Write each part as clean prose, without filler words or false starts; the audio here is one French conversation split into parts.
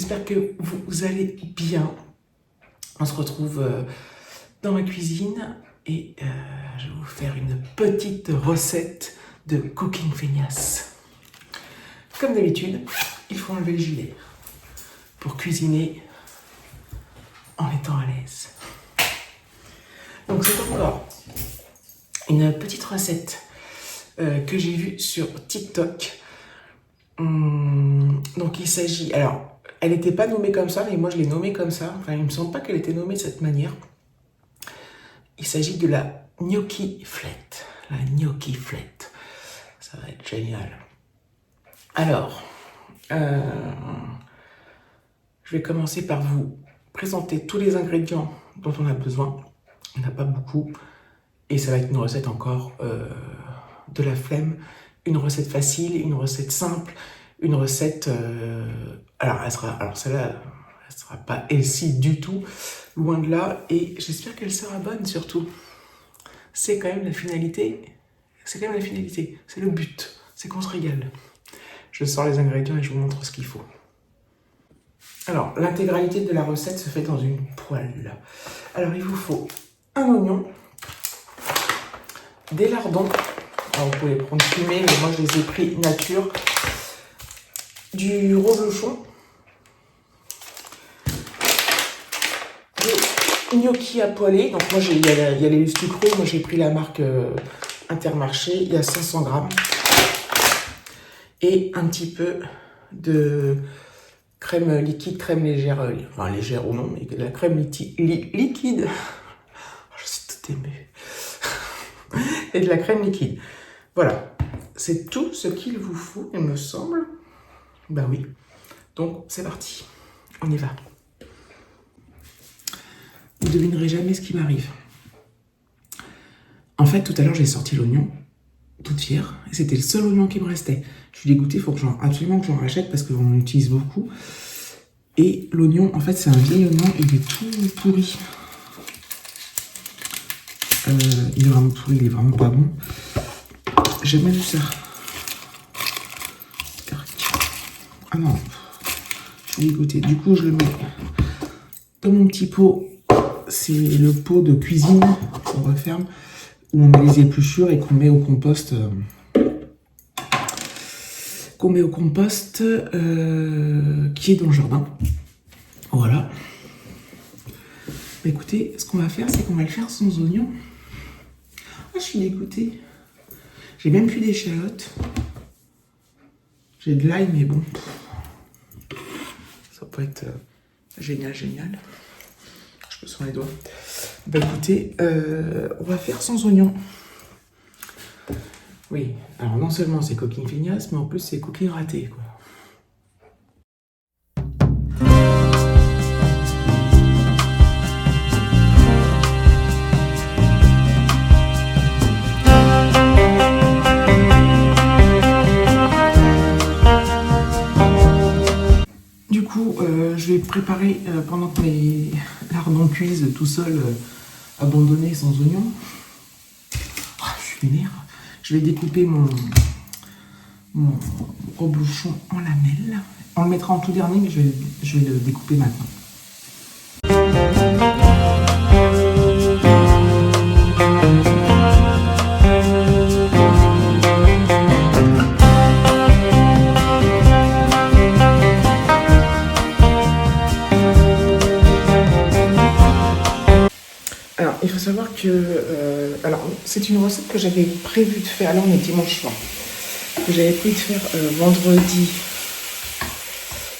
j'espère que vous allez bien. On se retrouve dans ma cuisine et je vais vous faire une petite recette de Cooking Feignasse. Comme d'habitude, il faut enlever le gilet pour cuisiner en étant à l'aise. Donc c'est encore une petite recette que j'ai vue sur TikTok. Donc il s'agit, alors elle n'était pas nommée comme ça, mais moi je l'ai nommée comme ça. Enfin, il me semble pas qu'elle était nommée de cette manière. Il s'agit de la gnocchi flette. La gnocchi flette. Ça va être génial. Alors, je vais commencer par vous présenter tous les ingrédients dont on a besoin. Il n'y en a pas beaucoup. Et ça va être une recette encore de la flemme. Une recette facile, une recette simple, une recette... alors celle-là, elle sera pas healthy du tout, loin de là. Et j'espère qu'elle sera bonne surtout. C'est quand même la finalité. C'est quand même la finalité. C'est le but. C'est qu'on se régale. Je sors les ingrédients et je vous montre ce qu'il faut. Alors, l'intégralité de la recette se fait dans une poêle. Alors, il vous faut un oignon, des lardons. Alors, vous pouvez prendre fumé, mais moi je les ai pris nature. Du reblochon. Des gnocchis à poêler. Donc moi il y a les sucreux. Moi j'ai pris la marque Intermarché. Il y a 500 grammes. Et un petit peu de crème liquide, crème légère. Enfin légère ou non, mais de la crème liquide. Je suis tout émue. Et de la crème liquide. Voilà, c'est tout ce qu'il vous faut, il me semble. Ben oui, donc c'est parti, on y va. Vous ne devinerez jamais ce qui m'arrive. En fait, tout à l'heure, j'ai sorti l'oignon, toute fière, et c'était le seul oignon qui me restait. Je suis dégoûtée, il faut absolument que j'en rachète parce qu'on en utilise beaucoup. Et l'oignon, en fait, c'est un vieil oignon, il est tout pourri. Il est vraiment pourri, il est vraiment pas bon. J'ai jamais vu ça. Ah non, je suis dégoûtée. Du coup, je le mets dans mon petit pot. C'est le pot de cuisine qu'on referme, où on met les épluchures et qu'on met au compost. Qui est dans le jardin. Voilà. Bah, écoutez, ce qu'on va faire, c'est qu'on va le faire sans oignon. Ah, je suis dégoûtée. J'ai même plus d'échalotes. J'ai de l'ail, mais bon. Ça peut être génial. Je me sens les doigts. Bah écoutez, on va faire sans oignon. Oui, alors non seulement c'est Cooking Feignasse, mais en plus c'est cooking raté, quoi. Je vais préparer pendant que mes lardons cuisent tout seul, abandonnés sans oignon. Oh, je suis vénère. Je vais découper mon reblochon en lamelles. On le mettra en tout dernier, mais je vais le découper maintenant. Il faut savoir que, alors c'est une recette que j'avais prévu de faire, là on est dimanche soir, que j'avais prévu de faire vendredi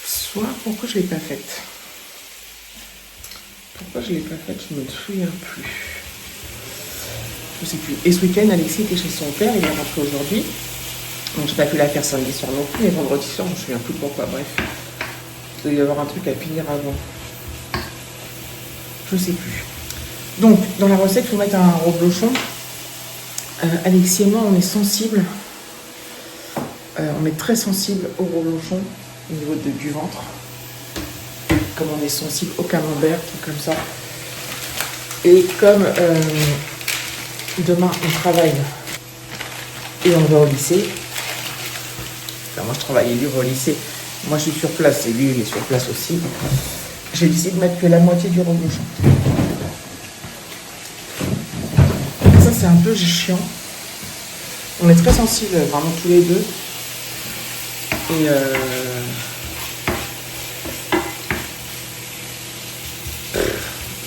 soir. Pourquoi je ne l'ai pas faite? Je me souviens plus. Je sais plus. Et ce week-end, Alexis était chez son père, il est rentré aujourd'hui. Donc j'ai pas pu la faire samedi soir non plus, mais vendredi soir, je me souviens plus de pourquoi, bref. Il doit y avoir un truc à finir avant. Je sais plus. Donc, dans la recette, il faut mettre un reblochon. Alexis et moi, on est sensible. On est très sensible au reblochon au niveau du ventre. Comme on est sensible au camembert, tout comme ça. Et comme demain, on travaille et on va au lycée. Enfin, moi, je travaille et lui va au lycée. Moi, je suis sur place et lui, il est sur place aussi. J'ai décidé de mettre que la moitié du reblochon. Ça, c'est un peu chiant. On est très sensibles, vraiment tous les deux.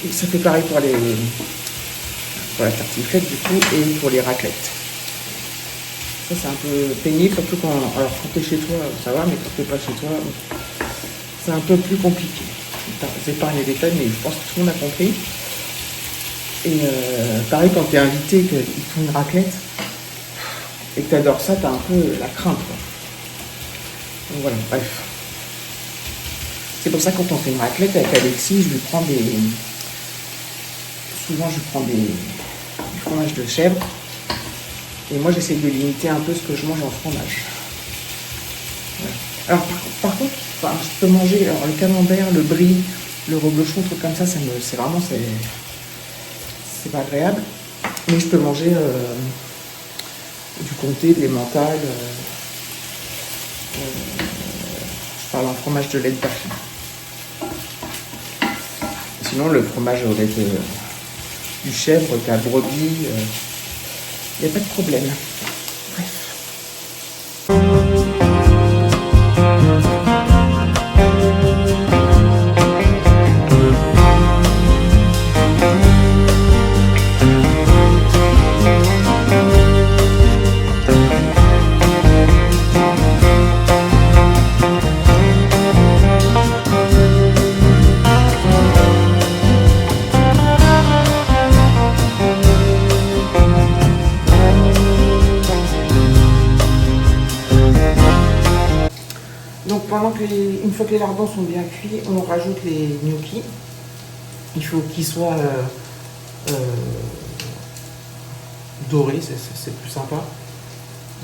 Et ça fait pareil pour la tartiflette du coup et pour les raclettes. Ça c'est un peu pénible, surtout quand t'es chez toi, ça va, mais quand t'es pas chez toi, c'est un peu plus compliqué. C'est pas les détails, mais je pense que tout le monde a compris. Et pareil quand t'es invité et qu'ils font une raclette et que t'adores ça, t'as un peu la crainte, quoi. Donc voilà, bref. C'est pour ça que quand on fait une raclette avec Alexis, souvent je prends du fromage de chèvre. Et moi j'essaie de limiter un peu ce que je mange en fromage. Voilà. Alors par contre, je peux manger le camembert, le brie, le reblochon, trucs comme ça, c'est pas agréable. Mais je peux manger du comté, de l'emmental. Je parle en fromage de lait de vache. Sinon, le fromage au lait du chèvre, de la brebis, il n'y a pas de problème. Bref. Une fois que les lardons sont bien cuits, on rajoute les gnocchis. Il faut qu'ils soient dorés, c'est plus sympa,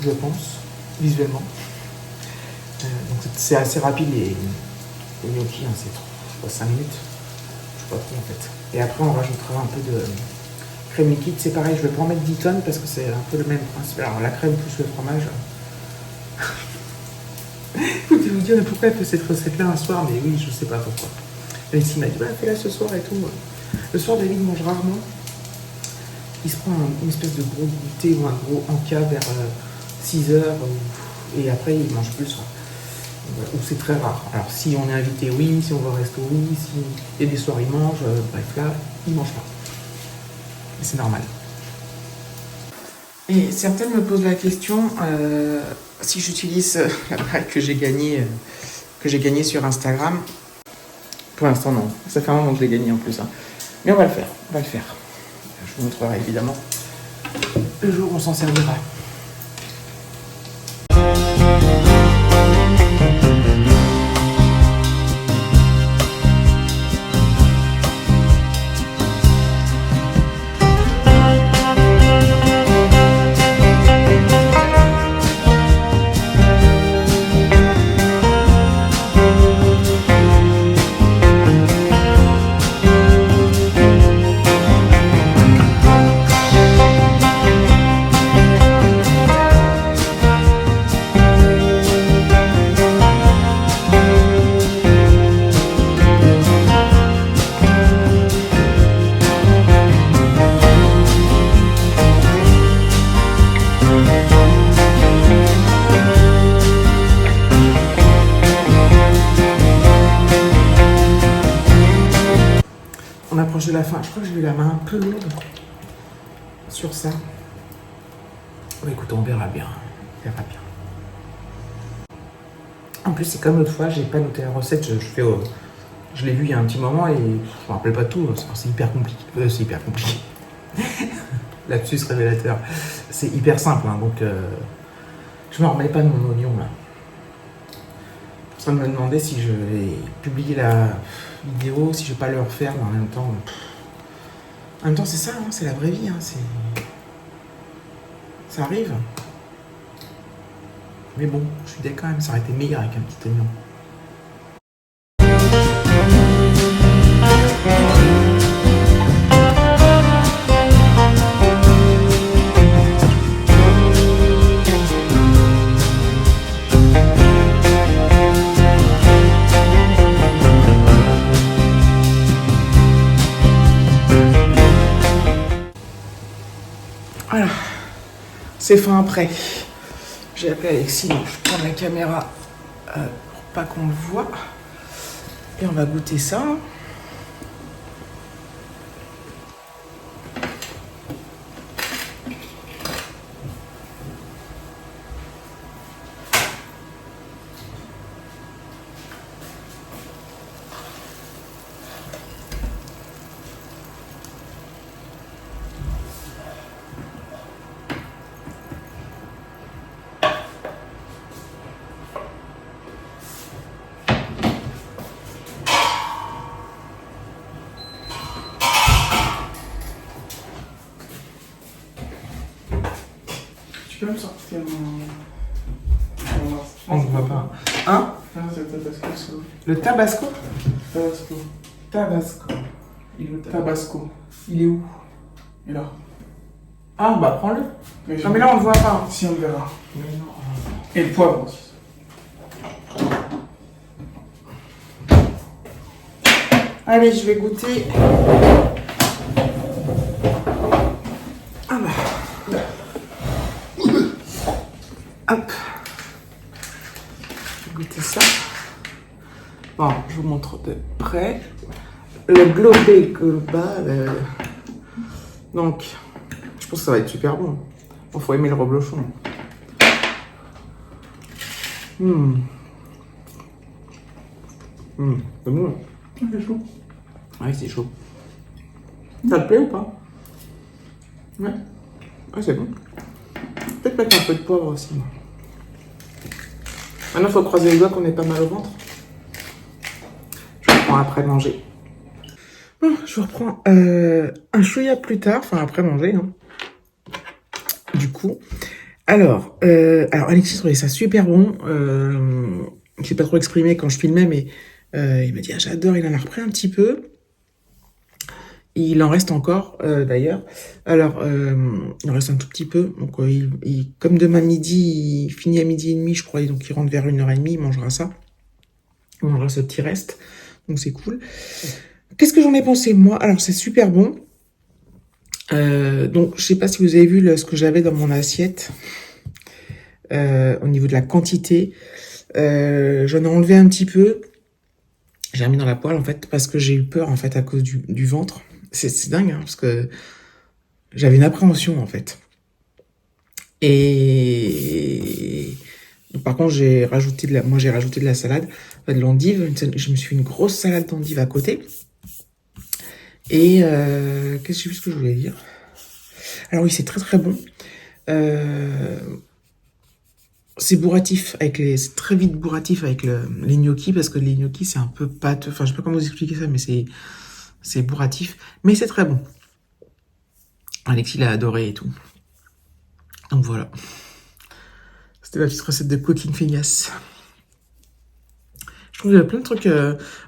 je pense, visuellement. Donc c'est assez rapide les gnocchis, hein, c'est 5 minutes, je sais pas trop en fait. Et après on rajoutera un peu de crème liquide, c'est pareil, je vais pas en mettre 10 tonnes parce que c'est un peu le même principe. Alors la crème plus le fromage. Vous devez vous dire, mais pourquoi elle fait cette recette-là un soir? Mais oui, je sais pas pourquoi. Alexis m'a dit, fais-la ce soir et tout. Le soir, David mange rarement. Il se prend une espèce de gros goûter ou un gros encas vers 6 heures. Et après, il mange plus le soir. Ou c'est très rare. Alors, si on est invité, oui. Si on va au resto, oui. Si il y a des soirs, il mange. Bref, là, il mange pas. Et c'est normal. Et certaines me posent la question si j'utilise la bague que j'ai gagnée sur Instagram. Pour l'instant, non. Ça fait un moment que je l'ai gagnée en plus. Hein. Mais on va le faire. Je vous montrerai évidemment le jour où on s'en servira. De la fin, je crois que j'ai eu la main un peu lourde sur ça. Bah, écoute, on verra bien. En plus, c'est comme l'autre fois, j'ai pas noté la recette. Je l'ai vu il y a un petit moment et je me rappelle pas tout. C'est hyper compliqué. C'est hyper compliqué. Lapsus révélateur. C'est hyper simple, hein, donc je me remets pas de mon oignon là. Ça me demandait si je vais publier la vidéo, si je vais pas le refaire, mais en même temps, c'est ça, hein, c'est la vraie vie, hein, ça arrive. Mais bon, je suis d'accord quand même, ça aurait été meilleur avec un petit oignon. Voilà, c'est fin après. J'ai appelé Alexis, donc je prends la caméra pour pas qu'on le voit. Et on va goûter ça. Tu peux me sortir On ne voit pas. Hein? Ah, c'est le tabasco, ça. Le tabasco? Tabasco. Tabasco. Il est où, Tabasco? Il est où? Il est là. Ah, bah prends-le. Mais Non, mais là on le voit pas. Si, on le verra. Mais non. Et le poivre aussi. Allez, je vais goûter. Ah bah. Hop. Je vais goûter ça. Bon, je vous montre de près. Le globé global. Donc, je pense que ça va être super bon. Bon, faut aimer le reblochon. C'est bon. C'est chaud. Ouais, c'est chaud. Ça te plaît ou pas? Ouais. Ouais, c'est bon. Peut-être mettre un peu de poivre aussi. Maintenant, il faut croiser les doigts qu'on ait pas mal au ventre. Je reprends après manger. Bon, je reprends un chouïa plus tard, enfin après manger. Hein. Du coup. Alors Alexis trouvait ça super bon. Je sais pas trop exprimé quand je filmais, mais il m'a dit ah, j'adore, il en a repris un petit peu. Il en reste encore, d'ailleurs. Alors, il en reste un tout petit peu. Donc, comme demain midi, il finit à 12h30, je crois. Donc, il rentre vers 1h30, il mangera ça. Il mangera ce petit reste. Donc, c'est cool. Qu'est-ce que j'en ai pensé, moi? Alors, c'est super bon. Donc, je sais pas si vous avez vu ce que j'avais dans mon assiette. Au niveau de la quantité. J'en ai enlevé un petit peu. J'ai remis dans la poêle, en fait, parce que j'ai eu peur, en fait, à cause du ventre. C'est dingue, hein, parce que j'avais une appréhension, en fait. Et donc, par contre, j'ai rajouté de la salade, de l'endive. Je me suis fait une grosse salade d'endive à côté. Et qu'est-ce que je voulais dire? Alors oui, c'est très très bon. C'est bourratif c'est très vite bourratif avec les gnocchis, parce que les gnocchis c'est un peu pâteux. Enfin, je sais pas comment vous expliquer ça, mais c'est bourratif, mais c'est très bon. Alexis l'a adoré et tout. Donc voilà. C'était ma petite recette de cooking feignasse. Je trouve qu'il y a plein de trucs.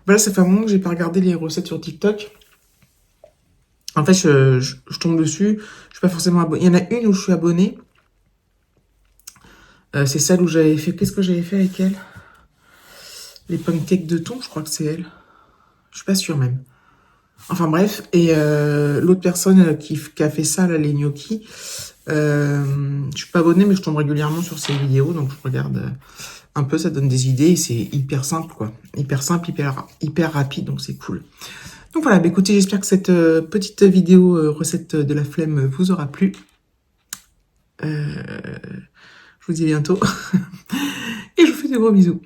Voilà, ça fait un moment que j'ai pas regardé les recettes sur TikTok. En fait, je tombe dessus. Je suis pas forcément abonné. Il y en a une où je suis abonnée. C'est celle où j'avais fait... Qu'est-ce que j'avais fait avec elle? Les pancakes de thon, je crois que c'est elle. Je suis pas sûre même. Enfin bref, et l'autre personne qui a fait ça, là, les gnocchis, je suis pas abonnée, mais je tombe régulièrement sur ses vidéos, donc je regarde un peu, ça donne des idées, et c'est hyper simple, quoi. Hyper simple, hyper rapide, donc c'est cool. Donc voilà, bah écoutez, j'espère que cette petite vidéo recette de la flemme vous aura plu. Je vous dis à bientôt, et je vous fais de gros bisous.